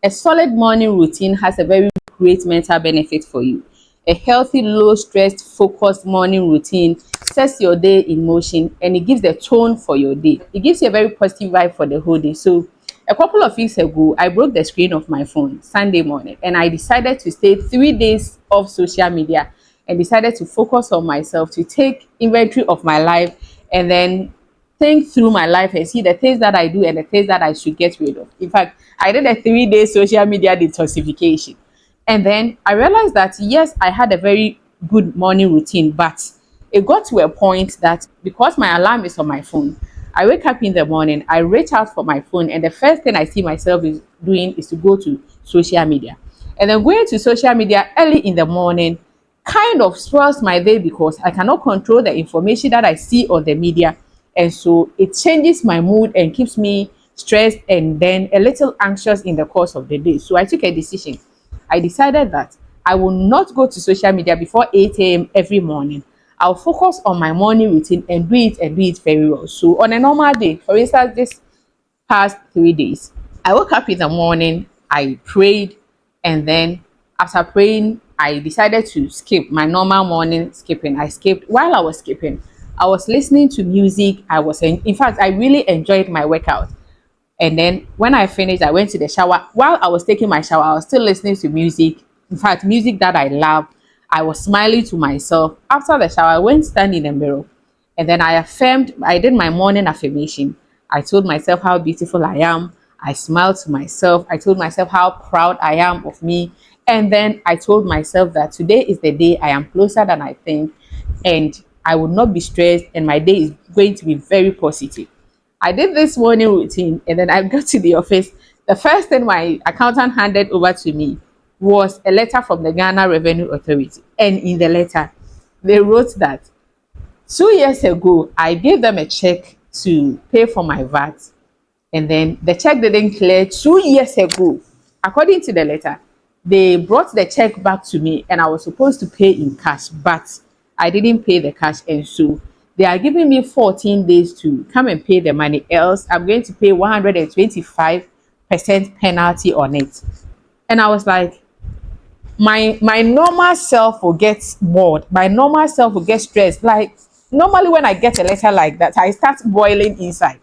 A solid morning routine has a very great mental benefit for you. A healthy, low stress, focused morning routine sets your day in motion and it gives the tone for your day. It gives you a very positive vibe for the whole day. So, a couple of weeks ago, I broke the screen of my phone Sunday morning and I decided to stay 3 days off social media and decided to focus on myself, to take inventory of my life and then think through my life and see the things that I do and the things that I should get rid of. In fact, I did a 3 day social media detoxification. And then I realized that yes, I had a very good morning routine, but it got to a point that because my alarm is on my phone, I wake up in the morning, I reach out for my phone, and the first thing I see myself is doing is to go to social media. And then going to social media early in the morning kind of spoils my day because I cannot control the information that I see on the media. And so it changes my mood and keeps me stressed and then a little anxious in the course of the day. So I took a decision. I decided that I will not go to social media before 8 a.m. every morning. I'll focus on my morning routine and do it very well. So on a normal day, for instance, this past 3 days, I woke up in the morning, I prayed, and then after praying, I decided to skip my normal morning skipping. I skipped. While I was skipping, I was listening to music. In fact, I really enjoyed my workout. And then when I finished, I went to the shower. While I was taking my shower, I was still listening to music. In fact, music that I love. I was smiling to myself. After the shower, I went stand in the mirror. And then I did my morning affirmation. I told myself how beautiful I am. I smiled to myself. I told myself how proud I am of me. And then I told myself that today is the day I am closer than I think. And I will not be stressed. And my day is going to be very positive. I did this morning routine and then I got to the office. The first thing my accountant handed over to me was a letter from the Ghana Revenue Authority. And in the letter, they wrote that 2 years ago, I gave them a check to pay for my VAT. And then the check didn't clear 2 years ago. According to the letter, they brought the check back to me and I was supposed to pay in cash, but I didn't pay the cash. And so they are giving me 14 days to come and pay the money, else I'm going to pay 125% penalty on it. And I was like, my normal self will get bored. My normal self will get stressed. Like normally when I get a letter like that, I start boiling inside.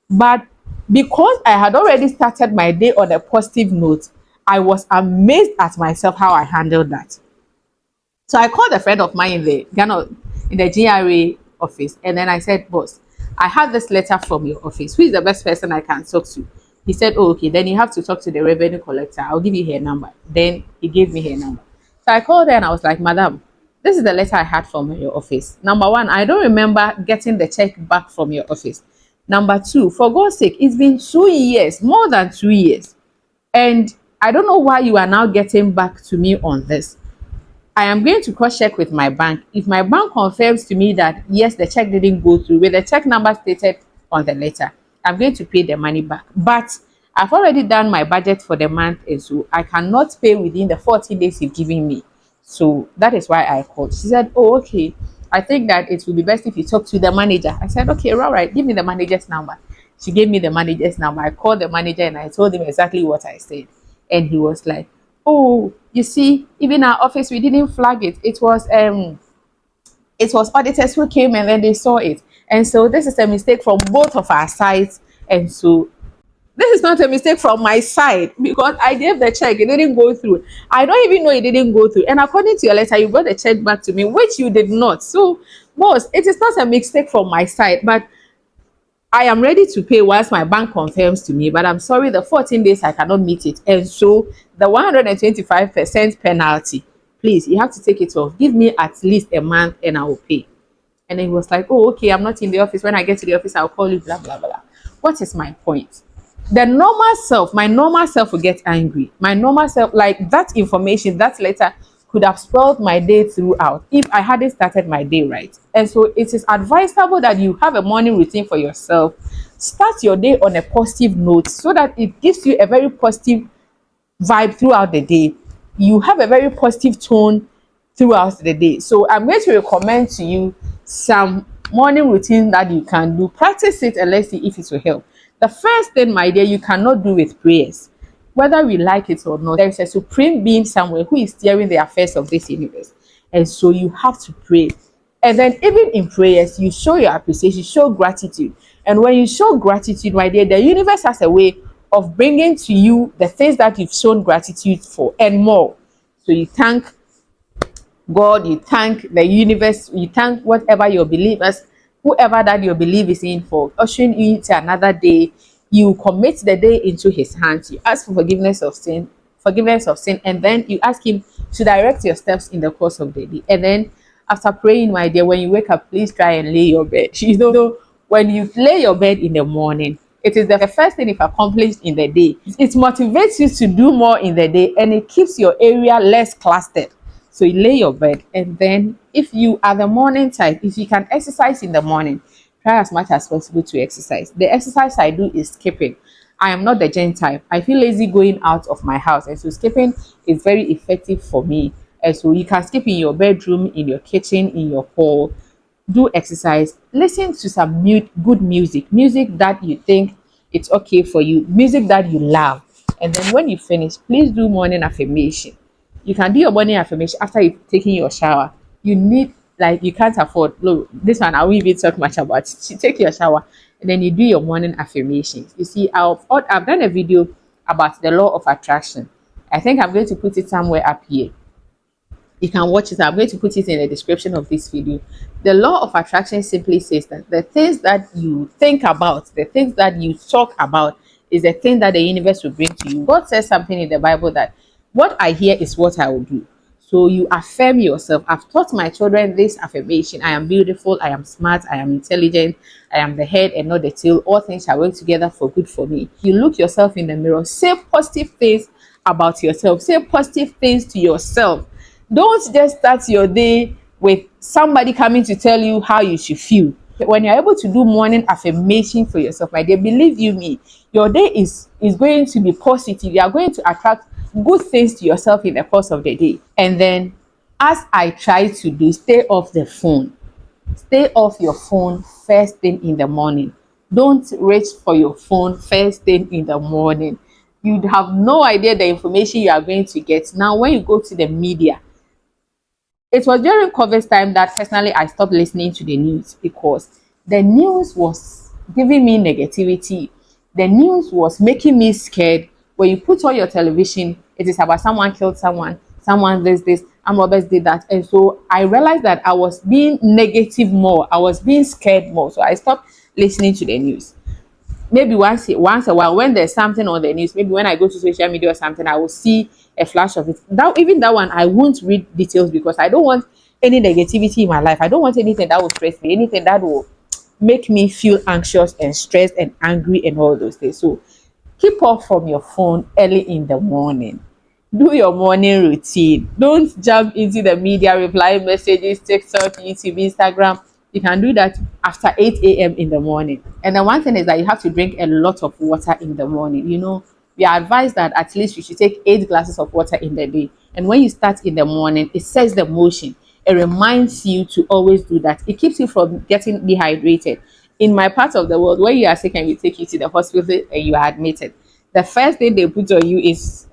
But because I had already started my day on a positive note, I was amazed at myself how I handled that. So I called a friend of mine in the Ghana, in the GRA office, and then I said, "Boss, I have this letter from your office. Who is the best person I can talk to?" He said, "Oh, okay, then you have to talk to the revenue collector. I'll give you her number." Then he gave me her number. So I called her and I was like, "Madam, this is the letter I had from your office. Number one, I don't remember getting the check back from your office. Number two, for God's sake, it's been 2 years, more than 2 years. And I don't know why you are now getting back to me on this. I am going to cross check with my bank. If my bank confirms to me that yes, the check didn't go through with the check number stated on the letter, I'm going to pay the money back. But I've already done my budget for the month, and so I cannot pay within the 14 days you've given me. So that is why I called." She said, "Oh, okay. I think that it will be best if you talk to the manager." I said, "Okay, all right. Give me the manager's number." She gave me the manager's number. I called the manager and I told him exactly what I said. And he was like, "Oh, you see, even our office, we didn't flag it. It was auditors who came and then they saw it. And so this is a mistake from both of our sides. And so this is not a mistake from my side because I gave the check, it didn't go through. I don't even know it didn't go through. And according to your letter, you brought the check back to me, which you did not. So, boss, it is not a mistake from my side, but I am ready to pay once my bank confirms to me, but I'm sorry, the 14 days I cannot meet it. And so the 125% penalty, please, you have to take it off. Give me at least a month and I will pay." And then he was like, "Oh, okay, I'm not in the office. When I get to the office, I'll call you, blah, blah, blah." What is my point? My normal self will get angry. My normal self, like that information, that letter could have spoiled my day throughout if I hadn't started my day right. And so it is advisable that you have a morning routine for yourself. Start your day on a positive note so that it gives you a very positive vibe throughout the day. You have a very positive tone throughout the day. So I'm going to recommend to you some morning routine that you can do. Practice it and let's see if it will help. The first thing, my dear, you cannot do with prayers. Whether we like it or not, there is a supreme being somewhere who is steering the affairs of this universe. And so you have to pray. And then even in prayers, you show your appreciation, show gratitude. And when you show gratitude, my dear, the universe has a way of bringing to you the things that you've shown gratitude for and more. So you thank God, you thank the universe, you thank whatever your believers, whoever that your belief is in, for ushering you to another day. You commit the day into his hands. You ask for forgiveness of sin, and then you ask him to direct your steps in the course of the day. And then after praying, my dear, when you wake up, please try and lay your bed. When you lay your bed in the morning, it is the first thing you've accomplished in the day. It motivates you to do more in the day, and it keeps your area less clustered. So you lay your bed, and then if you are the morning type, if you can exercise in the morning, try as much as possible to exercise. The exercise I do is skipping. I am not the gen type. I feel lazy going out of my house, and so skipping is very effective for me. And so you can skip in your bedroom, in your kitchen, in your hall. Do exercise. Listen to some good music that you think it's okay for you, music that you love. And then when you finish, please do morning affirmation. You can do your morning affirmation after you've taken your shower. You need, like, you can't afford, look, this one I won't even talk much about it. You take your shower and then you do your morning affirmations. You see, I've done a video about the law of attraction. I think I'm going to put it somewhere up here. You can watch it. I'm going to put it in the description of this video. The law of attraction simply says that the things that you think about, the things that you talk about, is the thing that the universe will bring to you. God says something in the Bible that what I hear is what I will do. So you affirm yourself. I've taught my children this affirmation: I am beautiful, I am smart, I am intelligent, I am the head and not the tail. All things shall work together for good for me. You look yourself in the mirror, say positive things about yourself, say positive things to yourself. Don't just start your day with somebody coming to tell you how you should feel. When you're able to do morning affirmation for yourself, my dear, believe you me, your day is going to be positive. You are going to attract good things to yourself in the course of the day. And then, as I try to do, stay off the phone. Stay off your phone first thing in the morning. Don't reach for your phone first thing in the morning. You'd have no idea the information you are going to get. Now, when you go to the media, it was during COVID time that personally I stopped listening to the news, because the news was giving me negativity. The news was making me scared. When you put on your television, it is about someone killed someone this, and robbers did that. And so I realized that I was being negative more. I was being scared more. So I stopped listening to the news. Maybe once a while, when there's something on the news, maybe when I go to social media or something, I will see a flash of it. That one, I won't read details, because I don't want any negativity in my life. I don't want anything that will stress me, anything that will make me feel anxious and stressed and angry and all those things. So keep off from your phone early in the morning. Do your morning routine. Don't jump into the media, reply messages, TikTok, YouTube, Instagram. You can do that after 8 a.m. in the morning. And the one thing is that you have to drink a lot of water in the morning. We are advised that at least you should take 8 glasses of water in the day. And when you start in the morning, it sets the motion. It reminds you to always do that. It keeps you from getting dehydrated. In my part of the world, when you are sick and we take you to the hospital and you are admitted, the first thing they put on you is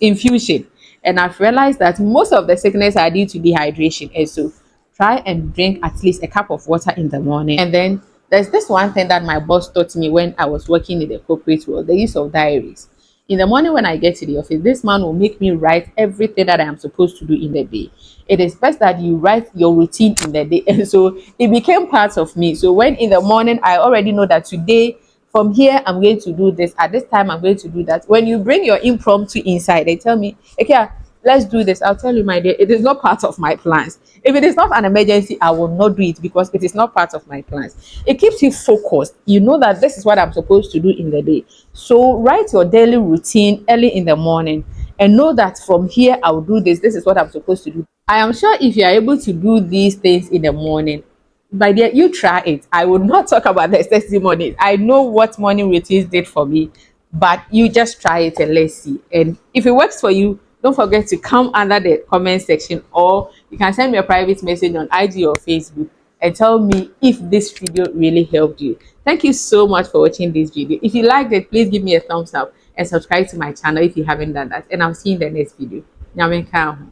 infusion. And I've realized that most of the sickness are due to dehydration. And so try and drink at least a cup of water in the morning. And then there's this one thing that my boss taught me when I was working in the corporate world: the use of diaries. In the morning when I get to the office, this man will make me write everything that I am supposed to do in the day. It is best that you write your routine in the day. And so it became part of me. So when in the morning, I already know that today, from here, I'm going to do this. At this time, I'm going to do that. When you bring your impromptu inside, they tell me, okay, let's do this. I'll tell you, my dear, it is not part of my plans. If it is not an emergency, I will not do it, because it is not part of my plans. It keeps you focused. You know that this is what I'm supposed to do in the day. So write your daily routine early in the morning and know that from here, I will do this. This is what I'm supposed to do. I am sure if you are able to do these things in the morning, my dear, you try it. I will not talk about the testimonies. I know what morning routines did for me, but you just try it and let's see. And if it works for you, don't forget to come under the comment section, or you can send me a private message on IG or Facebook and tell me if this video really helped you. Thank you so much for watching this video. If you liked it, please give me a thumbs up. and subscribe to my channel if you haven't done that. And I'll see you in the next video. Nyame nka ho.